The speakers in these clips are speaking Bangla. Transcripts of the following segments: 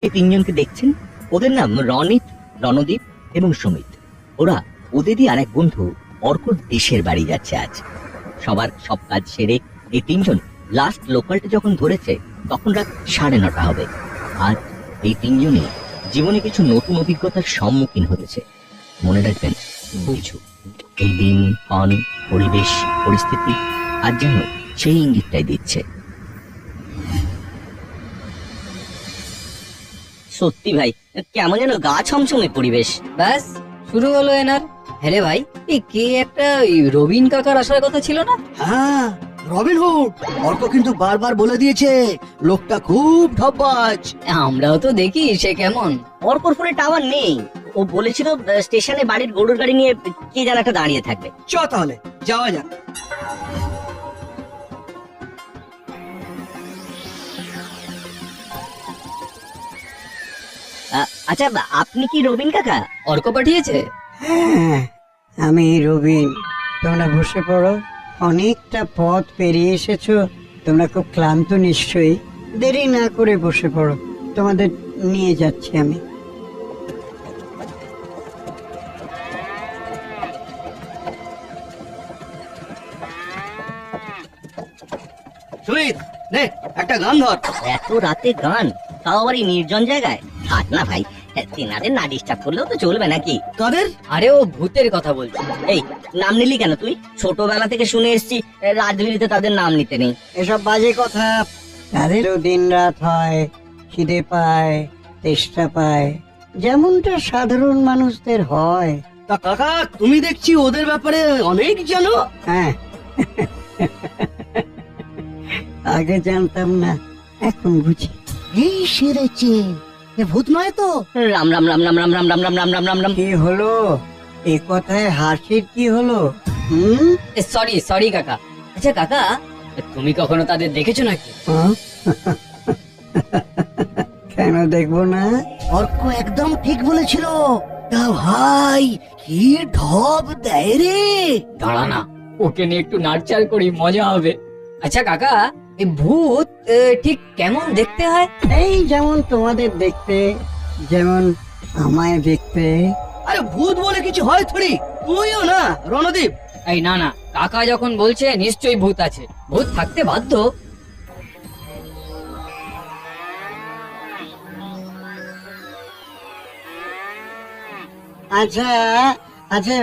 এই তিনজনকে দেখছেন, ওদের নাম রনিত, রণদীপ এবং সুমিত। ওরা ওদেরই আর এক বন্ধু অর্কর দেশের বাড়ি যাচ্ছে আজ। সবার সব কাজ সেরে এই তিনজন লাস্ট লোকালটা যখন ধরেছে তখন রাত 9:30 হবে। আর এই তিনজনে জীবনে কিছু নতুন অভিজ্ঞতার সম্মুখীন হতেছে। মনে রাখবেন কিছু, এই দিন, ক্ষণ, পরিবেশ, পরিস্থিতি আজ যেন সেই ইঙ্গিতটাই দিচ্ছে। সত্যি ভাই, কেমন যেন গা ছমছমে পরিবেশ। ব্যাস শুরু হলো এনার। হ্যাঁ রে ভাই, এই কে একটা রবিন কাকার আসার কথা ছিল না? হ্যাঁ, রবিনহুড। অর্ক কিন্তু বারবার বলে দিয়েছে লোকটা খুব ঢপবাজ। আমরাও তো দেখি সে কেমন। অর্কর ফোনে টাওয়ার নেই। ও বলেছিল স্টেশনে বাড়ির গরুর গাড়ি নিয়ে কে যেন একটা দাঁড়িয়ে থাকবে। চ তাহলে যাওয়া যাক। আচ্ছা, আপনি কি রবিন কাকা? অর্ক পাঠিয়েছে? হ্যাঁ, আমি রবিন। তোমরা বসে পড়ো, অনেকটা পথ পেরিয়ে এসেছো, তোমরা খুব ক্লান্ত নিশ্চয়ই। দেরি না করে বসে পড়ো, তোমাদের নিয়ে যাচ্ছি আমি। সুমিত, নে একটা গান ধর। এত রাতে গান, তাও আবার এই নির্জন জায়গায়? থাক না ভাই, তেনাদের না ডিস্টার্ব করলেও তো চলবে নাকি? তাদের আরে ও ভূতের কথা বলছে। এই নাম নিলি কেন তুই? ছোটবেলা থেকে শুনে এসেছি রাজবিলিতে তাদের নাম নিতে নেই। এসব বাজে কথা। তাদেরও দিন রাত হয়, খিদে পায়, তেষ্টা পায়, যেমনটা সাধারণ মানুষদের হয়। তা কাকা, তুমি দেখছি ওদের ব্যাপারে অনেক জানো। হ্যাঁ, আগে জানতাম না, এখন বুঝি। এই সেরেছে, এ ভূত নয় তো? রাম রাম রাম রাম রাম রাম রাম রাম রাম রাম রাম রাম। কি হলো? এ কথায় হাসির কি হলো? সরি সরি কাকা। আচ্ছা কাকা, তুমি কখনো তাদের দেখেছো নাকি? হ্যাঁ? কেন দেখবো না? অর্ক একদম ঠিক বলেছিল। তা ভাই, কি ঢপ দেয় রে। দাঁড়া না, ওকে নিয়ে একটু নাড়চাড় করি, মজা হবে। আচ্ছা কাকা, এই ভূত ঠিক কেমন দেখতে হয়? এই যেমন তোমাদের দেখতে, যেমন আমায় দেখতে। আরে ভূত বলে কিছু হয় থরি। তুইও না রণদীপ? এই না না, কাকা যখন বলছে নিশ্চয়ই ভূত আছে, ভূত থাকতে বাধ্য। আচ্ছা আচ্ছা,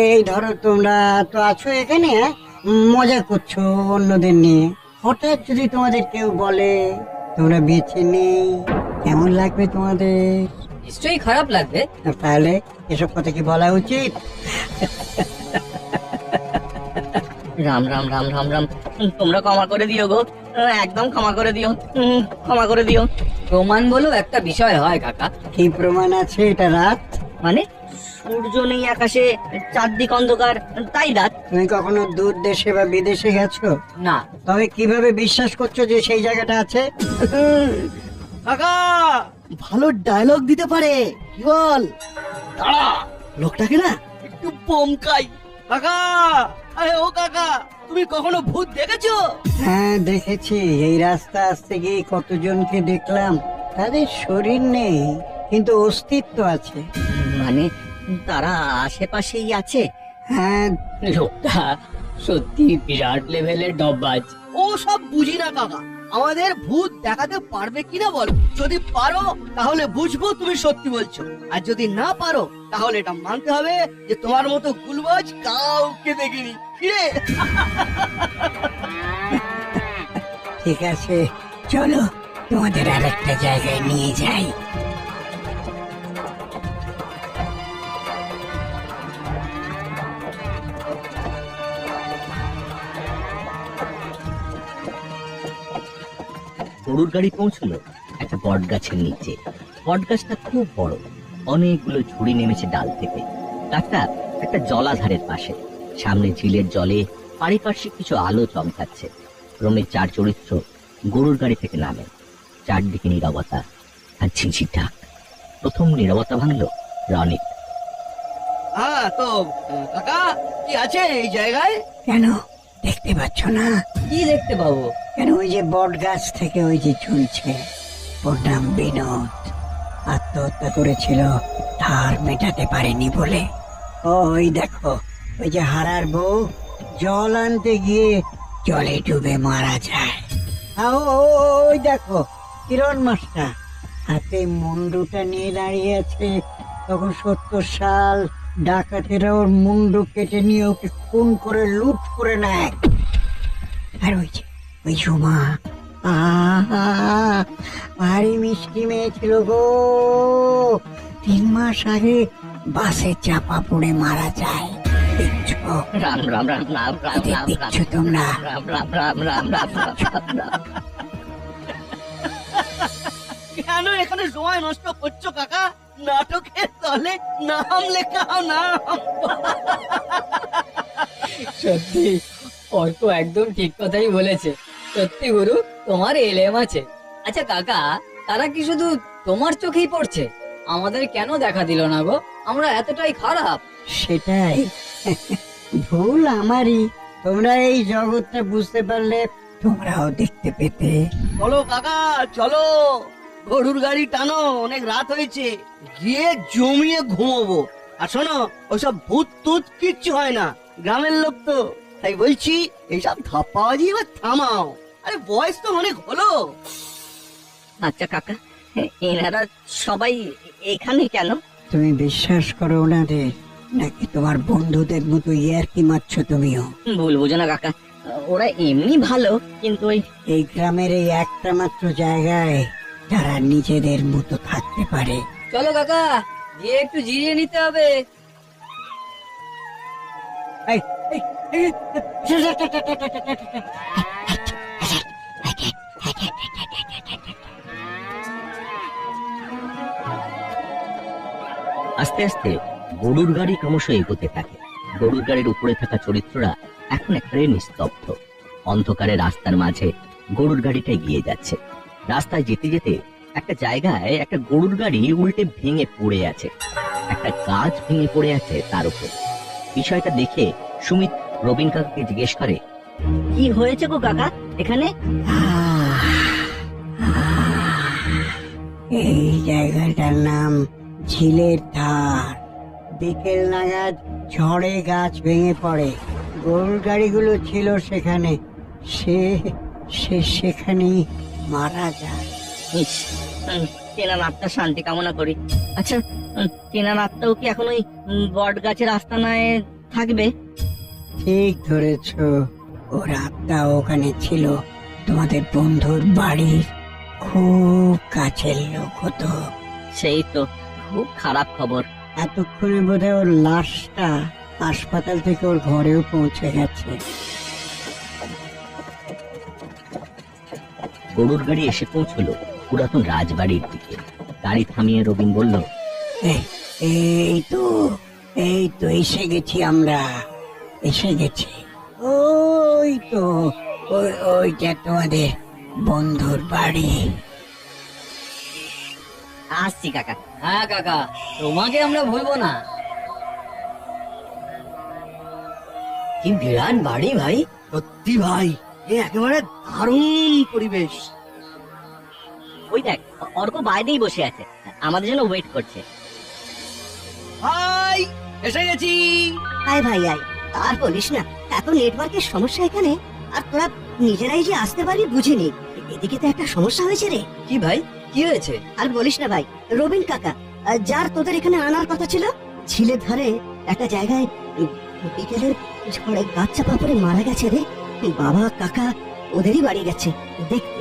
এই ধরো তোমরা তো আছো এখানে, হ্যাঁ? মজা করছো অন্যদের নিয়ে। হঠাৎ যদি তোমাদের কেউ বলে তোমরা বেঁচে নেই, কেমন লাগবে তোমাদের? নিশ্চয়ই খারাপ লাগবে। তাহলে এসব কথা কি বলা উচিত? রাম রাম রাম রাম রাম। তোমরা ক্ষমা করে দিও গো, একদম ক্ষমা করে দিও, ক্ষমা করে দিও। প্রমাণ বলো একটা বিষয় হয় কাকা। কি প্রমাণ আছে এটা রাত? মানে সূর্য নেই আকাশে, চারদিক অন্ধকার, তাই রাত। তুমি কখনো দূর দেশে বা বিদেশে গেছো? না। তবে কিভাবে বিশ্বাস করছো যে সেই জায়গাটা আছে? কাকা ভালো ডায়লগ দিতে পারে, কি বল? দাঁড়া, লোকটাকে না একটু বমকাই। কাকা, আরে ও কাকা, তুমি কখনো ভূত দেখেছো? হ্যাঁ দেখেছি। এই রাস্তা আসতে গিয়ে কতজনকে দেখলাম, তাদের শরীর নেই কিন্তু অস্তিত্ব আছে। মানে তারা আশেপাশেই আছে? হ্যাঁ, লোকটা সত্যি বিরাট লেভেলের ডববাজ। ও সব বুঝি না কাকা, আমাদের ভূত দেখাতে পারবে কিনা বল। যদি পারো তাহলে বুঝবো তুমি সত্যি বলছো, আর যদি না পারো তাহলে এটা মানতে হবে যে তোমার মতো গুলবাজ কাউকে দেখিনি। কিরে? ঠিক আছে, চলো তোমাদের আরেকটা জায়গায় নিয়ে যাই। গরুর গাড়ি পৌঁছলো একটা বট গাছের নিচে। বট গাছটা খুব বড়, অনেকগুলো ঝুড়ি নেমেছে ডাল থেকে। গাছটা একটা জলাধারের পাশে, সামনে ঝিলের জলে পারিপার্শ্বিক কিছু আলো চমকাচ্ছে। রমের 4 চরিত্র গরুর গাড়ি থেকে নামে। চারদিকে নীরবতা আর ঝিঝির ডাক। প্রথম নীরবতা ভাঙলো রনিত। হ্যাঁ তো কাকা, কি আছে এই জায়গায়? কেন দেখতে পাচ্ছ না? কি দেখতে পাবো? কেন ওই যে বট গাছ থেকে ওই যে ঝুলছে, ওর নাম বিনোদ। আত্মহত্যা করেছিল ধার মেটাতে পারেনি বলে। ওই দেখো, ওই যে হারার বউ জল আনতে গিয়ে জলে ডুবে মারা যায়। ওই দেখো কিরণ মাস্টার হাতে মুন্ডুটা নিয়ে দাঁড়িয়ে আছে। তখন 70 সাল ডাকাতেরা ওর মুন্ডু কেটে নিয়ে ওকে খুন করে লুট করে নেয়। আর ওই ঝুমা, ভারী মিষ্টি মেয়ে ছিল গো। 3 মাস আগে বাসে চাপা পড়ে মারা যায়। দেখছো? রাম রাম রাম রাম রাম এদের রাম রাম দেখছো তোমরা? রাম রাম রাম রাম রাম রাম। কেন এখানে সময় নষ্ট করছো কাকা? নাটকের দলে নাম লেখাও নাম। সত্যি অর্ক একদম ঠিক কথাই বলেছে। সত্যি গুরু, তোমার এলেম আছে। আচ্ছা কাকা, তারা কি শুধু তোমার চোখেই পড়ছে? আমাদের কেন দেখা দিল না গো? আমরা এতটাই খারাপ? সেটাই ভুল আমারই। তোমরা এই জগৎটা বুঝতে পারলে তোমরাও দেখতে পেতে। চলো কাকা চলো, গরুর গাড়ি টানো, অনেক রাত হয়েছে, গিয়ে জমিয়ে ঘুমোবো। আর শোনো, ওসব ভূত টুত কিচ্ছু হয় না, গ্রামের লোক তো, তাই বলছি এইসব ধাপ্পাবাজি এবার থামাও। আরে বয়স তো অনেক হলো। আচ্ছা কাকা, এনারা সবাই এখানে কেন? তুমি বিশ্বাস করো ওনাদের, নাকি তোমার বন্ধুদের মতো ইয়ার্কি মারছো তুমিও? ভুল বুঝো না কাকা, ওরা এমনি ভালো, কিন্তু ওই এই গ্রামের এই একটা মাত্র জায়গায় যারা নিজেদের মতো থাকতে পারে। চলো কাকা, গিয়ে একটু জিরিয়ে নিতে হবে। এই, এই, এই, আস্তে আস্তে গরুর গাড়ি ক্রমশ এগোতে থাকে। গরুর গাড়ির উপরে থাকা চরিত্ররা এখন একেবারে নিস্তব্ধ। অন্ধকারে রাস্তার মাঝে গরুর গাড়িটা এগিয়ে যাচ্ছে। রাস্তায় যেতে যেতে একটা জায়গায় একটা গরুর গাড়ি উল্টে ভেঙে পড়ে আছে। একটা গাছ ভেঙে পড়ে আছে তার উপর। বিষয়টা দেখে সুমিত রবিন কাকাকে জিজ্ঞেস করে, কি হয়েছে গো কাকা এখানে? এই জায়গাটার নাম ঝিলের ধার। বিকেল নাগাদ ঝড়ে গাছ ভেঙে পড়ে, গরুর গাড়িগুলো ছিল সেখানে, সেখানেই মারা যায়। ইস, তেনার আত্মার শান্তি কামনা করি। আচ্ছা, তেনার আত্মাও কি এখন ওই বট গাছের আস্তানায় থাকবে? ঠিক ধরেছ, ওর আত্মা ওখানে ছিল। তোমাদের বন্ধুর বাড়ির খুব কাছের লোক হতো। সেই তো, খুব খারাপ খবর। এতক্ষণে বোধহয় ওর লাশটা হাসপাতাল থেকে ওর ঘরেও পৌঁছে গেছে। গরুর গাড়ি এসে পৌঁছলো পুরাতন রাজবাড়ির দিকে। গাড়ি থামিয়ে রবিন বলল, এই তো এসে গেছি আমরা, এসে গেছি। ওই তো ওইটা তোমাদের বন্ধুর বাড়ি। আসছি কাকা। হ্যাঁ কাকা, তোমাকে আমরা ভুলবো না। কি বিরাট বাড়ি ভাই। সত্যি ভাই, এ একেবারে দারুণ পরিবেশ। ওই দেখ, অর্ক বাইরেই বসে আছে, আমাদের জন্য ওয়েট করছে। ভাই এসে গেছি। আয় ভাই আয়, আর বলিস না, এত নেটওয়ার্কের সমস্যা এখানে, আর তোরা নিজেরাই যে আসতে পারবি বুঝিনি। এদিকে তো একটা সমস্যা হয়েছে রে। কি ভাই, কি হয়েছে? আর বলিস না ভাই, রবিন কাকা যার তোদের এখানে আনার কথা ছিল, ঝিলের ধারে একটা জায়গায় বিকেলের ঝড়ে গাছ চাপা পড়ে মারা গেছে রে। বাবা কাকা ওদেরই বাড়ি গেছে দেখতে,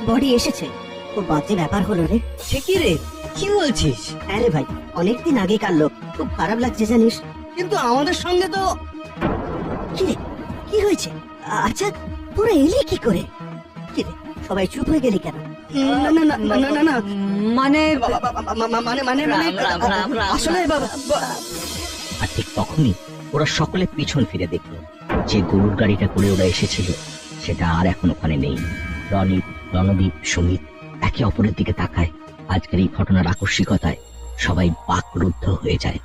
বডি এসেছে। খুব বাজে ব্যাপার হলো রে। সে কি রে, কি বলছিস? হ্যাঁ রে ভাই, অনেকদিন আগেকার লোক, খুব খারাপ লাগছে জানিস। কিন্তু আমাদের সঙ্গে তো কি রে, কি হয়েছে? আচ্ছা তোরা এলি কি করে? কি রে, সবাই চুপ হয়ে গেলি কেন? না না না না না না মানে মানে মানে মানে রাম, রাম, রাম, রাম, আসলে বাবা আর ঠিক তখনই ওরা সকলে পিছন ফিরে দেখলো। যে গরুর গাড়িটা করে ওরা এসেছিল সেটা আর এখন ওখানে নেই। রনিত, রণদীপ, সুমিত একে অপরের দিকে তাকায়। আজকের এই ঘটনার আকস্মিকতায় সবাই বাকরুদ্ধ হয়ে যায়।